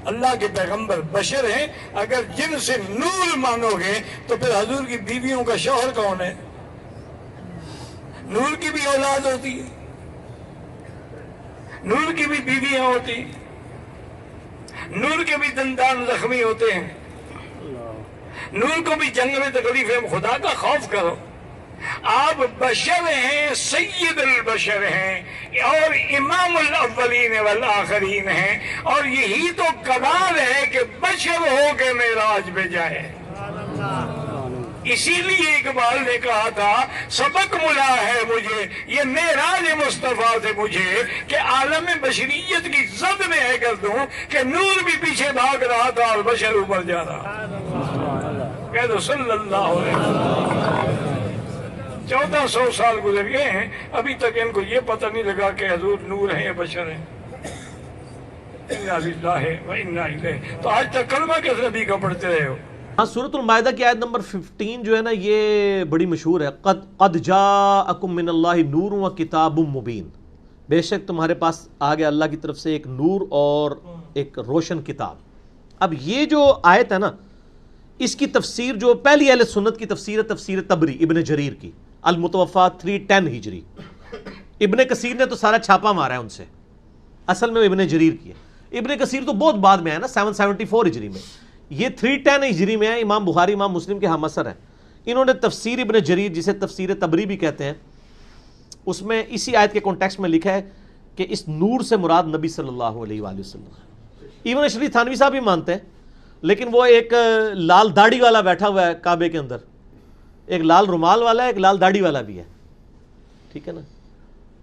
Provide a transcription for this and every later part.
اللہ کے پیغمبر بشر ہیں، اگر جن سے نور مانو گے تو پھر حضور کی بیویوں کا شوہر کون ہے؟ نور کی بھی اولاد ہوتی ہے، نور کی بھی بیویاں ہوتی ہیں، نور کے بھی دندان زخمی ہوتے ہیں، نور کو بھی جنگ میں تکلیف ہے، خدا کا خوف کرو۔ آپ بشر ہیں، سید البشر ہیں اور امام الاولین والآخرین ہیں، اور یہی تو کمال ہے کہ بشر ہو کے معراج پہ جائے۔ اسی لیے اقبال نے کہا تھا سبق ملا ہے مجھے یہ معراج مصطفیٰ سے مجھے کہ عالم بشریت کی زد میں ہے کر دوں کہ نور بھی پیچھے بھاگ رہا تھا اور بشر اوپر جا رہا۔ کہہ دو صلی اللہ علیہ وسلم۔ 1400 سال گزر گئے ہیں، ابھی تک ان کو یہ پتہ نہیں لگا کہ حضور نور ہیں یا بشر ہیں۔ انا للہ و انا الیہ۔ تو آج تک کلمہ کس نبی کا پڑھتے رہے ہو؟ ہاں، سورۃ المائدہ کی آیت نمبر 15 جو ہے نا، یہ بڑی مشہور ہے۔ قد جاءکم من اللہ نور و کتاب مبین، بے شک تمہارے پاس آ گیا اللہ کی طرف سے ایک نور اور ایک روشن کتاب۔ اب یہ جو آیت ہے نا، اس کی تفسیر جو پہلی اہل سنت کی تفسیر ہے تفسیر تبری ابن جریر کی، المتوفا 310 ہجری۔ ابن کثیر نے تو سارا چھاپا مارا ہے ان سے، اصل میں ابن جریر کی ہے۔ ابن کثیر تو بہت بعد میں ہے نا، 774 ہجری میں، یہ 310 ہجری میں ہے۔ امام بخاری امام مسلم کے ہم اثر ہیں۔ انہوں نے تفسیر ابن جریر، جسے تفسیر تبری بھی کہتے ہیں، اس میں اسی آیت کے کانٹیکسٹ میں لکھا ہے کہ اس نور سے مراد نبی صلی اللہ علیہ وآلہ وسلم۔ ایون اشری تھانوی صاحب بھی مانتے ہیں، لیکن وہ ایک لال داڑھی والا بیٹھا ہوا ہے کعبے کے اندر، ایک لال رومال والا ہے، ایک لال داڑھی والا بھی ہے، ٹھیک ہے نا۔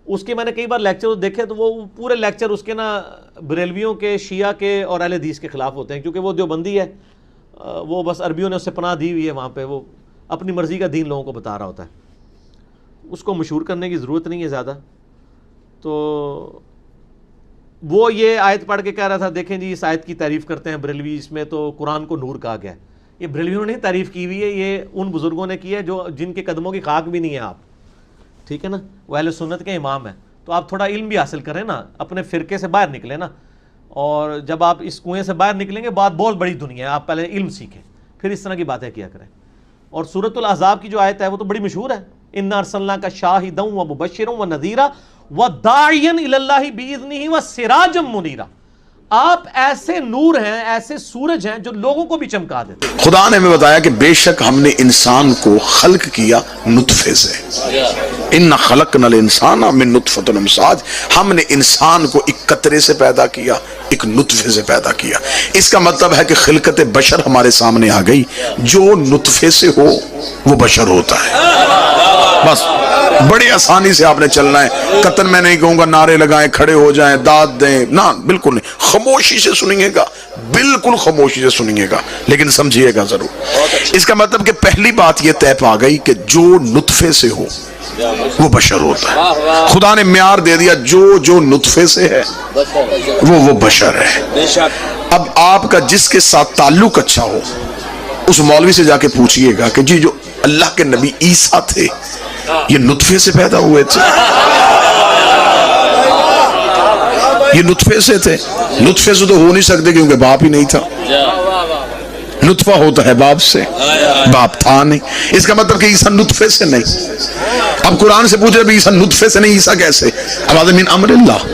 اس کے میں نے کئی بار لیکچر دیکھے تو وہ پورے لیکچر اس کے نا بریلویوں کے، شیعہ کے اور اہل حدیث کے خلاف ہوتے ہیں، کیونکہ وہ دیوبندی ہے، وہ بس عربیوں نے اسے پناہ دی ہوئی ہے وہاں پہ، وہ اپنی مرضی کا دین لوگوں کو بتا رہا ہوتا ہے۔ اس کو مشہور کرنے کی ضرورت نہیں ہے زیادہ۔ تو وہ یہ آیت پڑھ کے کہہ رہا تھا دیکھیں جی اس آیت کی تعریف کرتے ہیں بریلوی، اس میں تو قرآن کو نور کہا گیا ہے۔ یہ بریلویوں نے تعریف کی ہوئی ہے، یہ ان بزرگوں نے کی ہے جو جن کے قدموں کی خاک بھی نہیں ہے آپ، ٹھیک ہے نا، وہ اہل سنت کے امام ہیں۔ تو آپ تھوڑا علم بھی حاصل کریں نا، اپنے فرقے سے باہر نکلیں نا، اور جب آپ اس کنویں سے باہر نکلیں گے بات بہت بڑی دنیا ہے، آپ پہلے علم سیکھیں پھر اس طرح کی باتیں کیا کریں۔ اور سورۃ الاحزاب کی جو آیت ہے وہ تو بڑی مشہور ہے، انا ارسلناک شاہدا و مبشرا و نذیرا وداعیا الی اللہ باذنہ وسراجا منیرا۔ آپ ایسے نور ہیں، ایسے سورج ہیں جو لوگوں کو بھی چمکا دیتے ہیں۔ خدا نے ہمیں بتایا کہ بے شک ہم نے انسان کو خلق کیا نطفے سے، اِنَّا خَلَقْنَا الْإِنسَانَ مِن نُطْفَةٍ أَمْشَاج، ہم نے انسان کو ایک قطرے سے پیدا کیا، ایک نطفے سے پیدا کیا۔ اس کا مطلب ہے کہ خلقت بشر ہمارے سامنے آ گئی، جو نطفے سے ہو وہ بشر ہوتا ہے۔ بس بڑی آسانی سے آپ نے چلنا ہے، قطن میں نہیں کہوں گا نعرے لگائیں، کھڑے ہو جائیں، داد دیں، نہ بالکل نہیں، خاموشی سے سنیے گا، بالکل خاموشی سے سنیے گا، لیکن سمجھیے گا ضرور۔ اس کا مطلب کہ پہلی بات یہ طے پا گئی کہ جو نطفے سے ہو وہ بشر ہوتا ہے۔ خدا نے معیار دے دیا، جو نطفے سے ہے وہ بشر ہے۔ اب آپ کا جس کے ساتھ تعلق اچھا ہو اس مولوی سے جا کے پوچھئے گا کہ جی جو اللہ کے نبی عیسیٰ تھے یہ نطفے سے پیدا ہوئے تھے، یہ نطفے سے تھے؟ نطفے سے تو ہو نہیں سکتے کیونکہ باپ ہی نہیں تھا۔ نطفہ ہوتا ہے باپ سے، باپ تھا نہیں، اس کا مطلب کہ عیسیٰ نطفے سے نہیں۔ اب قرآن سے پوچھ رہے عیسیٰ نطفے سے نہیں، عیسیٰ کیسے؟ اب من امر اللہ،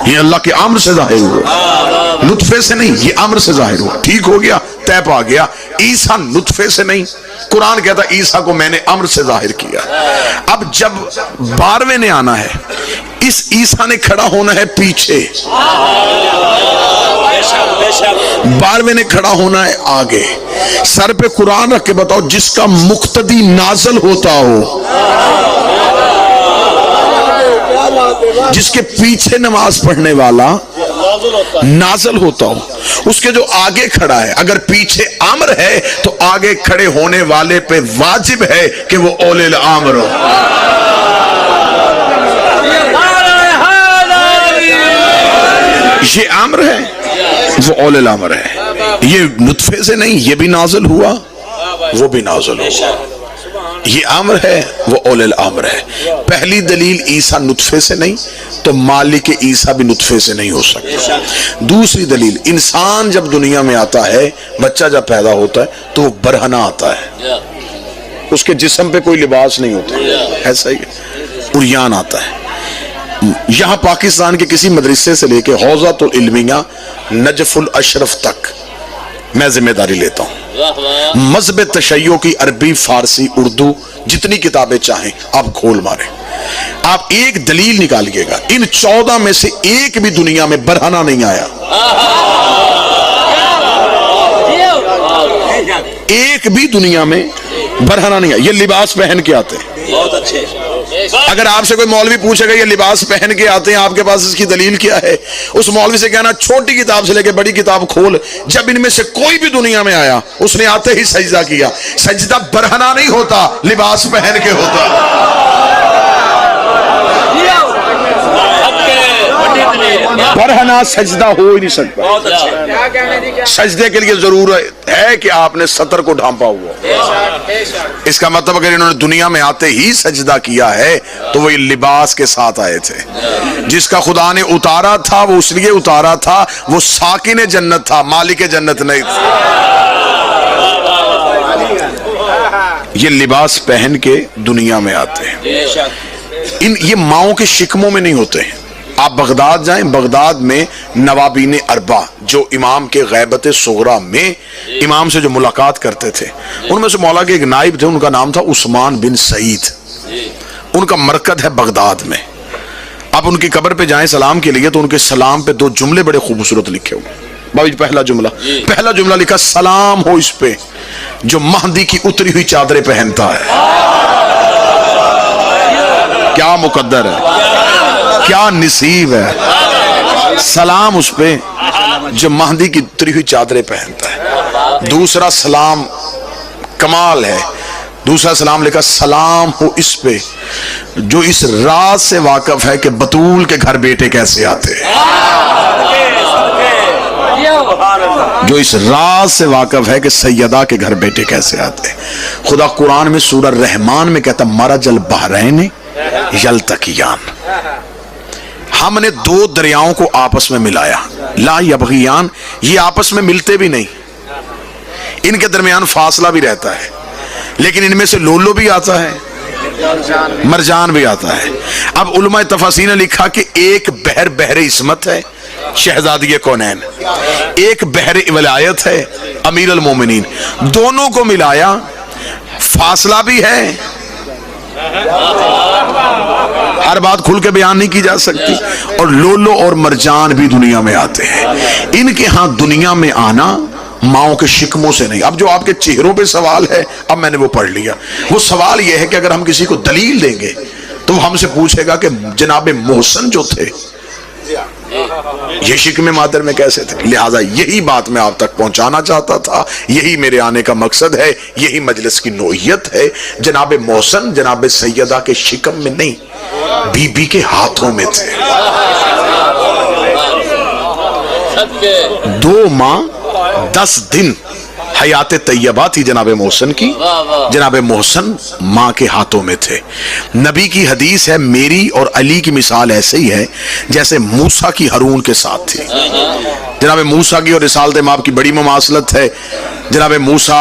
یہ اللہ کے امر سے ظاہر ہوا، نطفے سے نہیں، یہ امر سے ظاہر ہوا۔ ٹھیک ہو گیا، طے پا گیا، عیسیٰ نطفے سے نہیں، قرآن کہتا عیسیٰ کو میں نے امر سے ظاہر کیا۔ اب جب 12ویں نے آنا ہے، اس عیسیٰ نے کھڑا ہونا ہے پیچھے، 12ویں نے کھڑا ہونا ہے آگے۔ سر پہ قرآن رکھ کے بتاؤ جس کا مقتدی نازل ہوتا ہو، جس کے پیچھے نماز پڑھنے والا نازل ہوتا ہو، اس کے جو آگے کھڑا ہے، اگر پیچھے امر ہے تو آگے کھڑے ہونے والے پہ واجب ہے کہ وہ اولی الامر ہو۔ یہ امر ہے، وہ اولی الامر ہے۔ یہ نطفے سے نہیں، یہ بھی نازل ہوا، وہ بھی نازل ہوا۔ یہ امر ہے، وہ اولی الامر ہے۔ پہلی دلیل عیسیٰ نطفے سے نہیں، تو मालिक ईसा भी नुतफे से नहीं हो सकता। दूसरी दलील, इंसान जब दुनिया में आता है, बच्चा जब पैदा होता है तो वो बरहना आता है, उसके जिस्म पे कोई लिबास नहीं होता, ऐसा ही उरियान आता है। यहाँ पाकिस्तान के किसी मदरसे से लेके हौज़ातुल इल्मिया नजफुल अशरफ तक मैं जिम्मेदारी लेता हूँ। मज़हब तशय्यो की अरबी, फारसी, उर्दू जितनी किताबें चाहें आप खोल मारें, आप एक दलील निकालिएगा, इन 14 में से एक भी दुनिया में बरहना नहीं आया, एक भी दुनिया में बरहना नहीं आया। ये लिबास पहन के आते हैं। बहुत अच्छे। अगर आपसे कोई मौलवी पूछेगा ये लिबास पहन के आते हैं, आपके पास इसकी दलील क्या है, उस मौलवी से कहना छोटी किताब से लेके बड़ी किताब खोल, जब इनमें से कोई भी दुनिया में आया उसने आते ही सजदा किया। सजदा बरहना नहीं होता, लिबास पहन के होता। बरहना सजदा हो ही नहीं सकता। सजदे के लिए जरूरत है कि आपने सतर को ढांपा हुआ। इसका मतलब अगर इन्होंने दुनिया में आते ही सजदा किया है तो वो लिबास के साथ आए थे। जिसका खुदा ने उतारा था वो इसलिए उतारा था, वो साकिन जन्नत था, मालिक जन्नत नहीं था। ये लिबास पहन के दुनिया में आते हैं। ये माओ के शिकमों में नहीं होते हैं। आप बगदाद जाएं, बगदाद में नवाबीन अरबा जो इमाम के गैबत सुगरा में इमाम से जो मुलाकात करते थे, उनमें से मौला के एक नाइब थे, उनका नाम था उस्मान बिन सईद। उनका मरकज है बगदाद में। आप उनकी कब्र पे जाएं सलाम के लिए तो उनके सलाम पे 2 जुमले बड़े खूबसूरत लिखे हुए। बाबा जी पहला जुमला लिखा, सलाम हो इस पे जो महदी की उतरी हुई चादरें पहनता है। क्या मुकद्दर है, क्या नसीब है। सलाम उस पे जो महदी की उतरी हुई चादरें पहनता है। दूसरा सलाम कमाल है, दूसरा सलाम लिखा, सलाम हो इस पे जो इस राज से वाकिफ है कि बतूल के घर बेटे कैसे आते हैं। जो इस राज से वाकिफ है कि सैयदा के घर बेटे कैसे आते हैं। खुदा कुरान में सूरह रहमान में कहता, मरजल बहरैन यल्तकियान, हमने 2 दरियाओं को आपस में मिलाया। ला यबगियान, ये आपस में मिलते भी नहीं, इनके दरमियान फासला भी रहता है, लेकिन इनमें से लोलो भी आता है, मरजान भी आता है। अब उलमा तफसीर ने लिखा कि एक बहर बहर इस्मत है, शहजादी कौनैन, एक बहर वलायत है, अमीर अल मोमिनीन। दोनों को मिलाया, फासला भी है, हर बात खुल के बयान नहीं की जा सकती, और लोलो और मरजान भी दुनिया में आते हैं। इनके यहां दुनिया में आना माओ के शिकमों से नहीं। अब जो आपके चेहरों पे सवाल है, अब मैंने वो पढ़ लिया। वो सवाल यह है कि अगर हम किसी को दलील देंगे तो हमसे पूछेगा कि जनाब मोहसन जो थे ये शिकमे मादर में कैसे थे। लिहाजा यही बात मैं आप तक पहुंचाना चाहता था, यही मेरे आने का मकसद है, यही मजलिस की नोयत है। जनाब मोहसन जनाब सैयदा के शिकम में नहीं, बीबी के हाथों में थे। 2 माह 10 दिन हयात तैयबा थी जनाब मोहसन की। जनाब मोहसन माँ के हाथों में थे। नबी की हदीस है, मेरी और अली की मिसाल ऐसे ही है जैसे मूसा की हारून के साथ थी। जनाब मूसा की और रिसालत माप की बड़ी ममासलत है। जनाब मूसा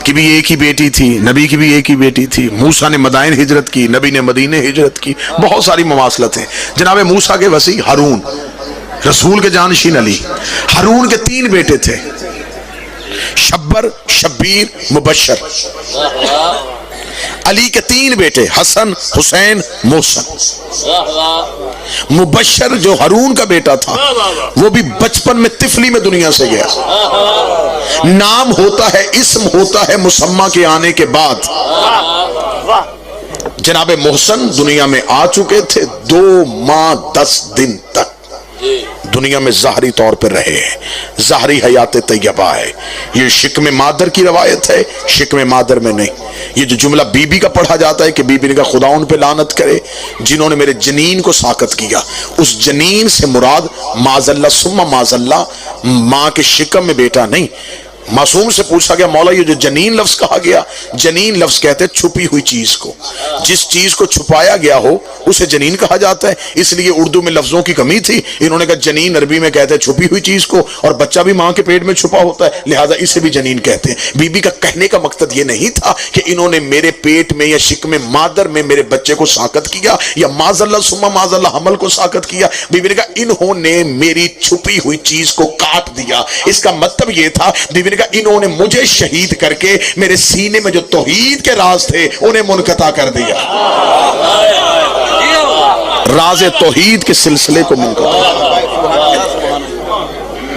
की भी एक ही बेटी थी, नबी की भी एक ही बेटी थी। मूसा ने मदाइन हिजरत की, नबी ने मदीने हिजरत की। बहुत सारी ममासलत हैं। जनाब मूसा के वसी हारून, रसूल के जानशीन अली। हारून के 3 बेटे थे, शब्बर, शब्बीर, मुबश्शर। अली के 3 बेटे, हसन, हुसैन, मोहसन। मुबश्शर जो हारून का बेटा था वो भी बचपन में तिफली में दुनिया से गया। नाम होता है, इस्म होता है मुसम्मा के आने के बाद। जनाब मोहसन दुनिया में आ चुके थे, 2 माह 10 दिन तक दुनिया में ज़ाहरी तौर पर रहे हैं। ज़ाहरी हयात तैयबा है। ये शिकम मादर की रवायत है, शिकम मादर में नहीं। ये जो जुमला बीबी का पढ़ा जाता है कि बीबी ने कहा खुदा उन पे लानत करे जिन्होंने मेरे जनीन को साकत किया, उस जनीन से मुराद माजल्ला सुम्मा माजल्ला, माँ के शिकम में बेटा नहीं, मासूम से पूछा गया मौला ये जो जनीन लफ्ज कहा गया, जनीन लफ्ज कहते हैं छुपी हुई चीज को, जिस चीज को छुपाया गया हो उसे जनीन कहा जाता है। इसलिए उर्दू में लफ्जों की कमी थी, इन्होंने कहा जनीन अरबी में कहते हैं छुपी हुई चीज को, और बच्चा भी मां के पेट में छुपा होता है, लिहाजा इसे भी जनीन कहते हैं। बीबी का कहने का मकसद ये नहीं था कि इन्होंने मेरे पेट में या शिकमे मादर में मेरे बच्चे को साकत किया या माजल्ला सुम्मा माजल्ला हमल को साकत किया। बीबी ने कहा इन्होंने मेरी छुपी हुई चीज को काट दिया। इसका मतलब ये था, बीबी ने कहा इन्होंने मुझे शहीद करके मेरे सीने में जो तौहीद के राज थे उन्हें मुनक़ता कर दिया, राज तौहीद के सिलसिले को मुनक़ता।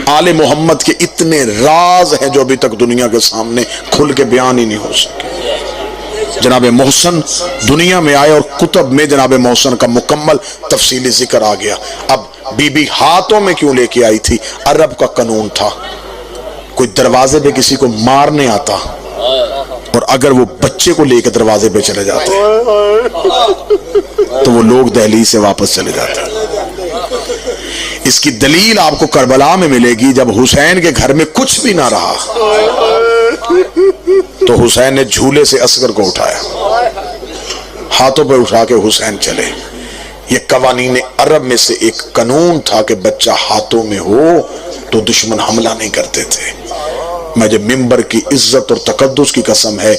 आले मोहम्मद के इतने राज हैं जो अभी तक दुनिया के सामने खुल के बयान ही नहीं हो सके। जनाब मोहसन दुनिया में आए और कुतब में जनाब मोहसन का मुकम्मल तफसीली जिक्र आ गया। अब बीबी हाथों में क्यों लेके आई थी? अरब का कानून था, कोई दरवाजे पे किसी को मारने आता और अगर वो बच्चे को लेकर दरवाजे पे चले जाते तो वो लोग दहलीज से वापस चले जाते। इसकी दलील आपको करबला में मिलेगी, जब हुसैन के घर में कुछ भी ना रहा तो हुसैन ने झूले से असगर को उठाया, हाथों पे उठा के हुसैन चले। ये कवानीन अरब में से एक कानून था कि बच्चा हाथों में हो तो दुश्मन हमला नहीं करते थे। मुझे मिंबर की इज्जत और तकद्दुस की कसम है,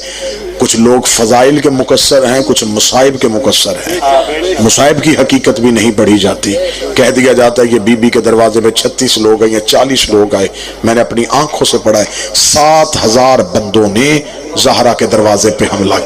कुछ लोग फजाइल के मुकस्सर हैं, कुछ मुसाइब के मुकस्सर हैं। मुसाइब की हकीकत भी नहीं पढ़ी जाती। कह दिया जाता है कि बीबी के दरवाजे में 36 लोग आए या 40 लोग आए। मैंने अपनी आंखों से पढ़ा है 7000 बंदों ने ज़हरा के दरवाजे पे हमला किया।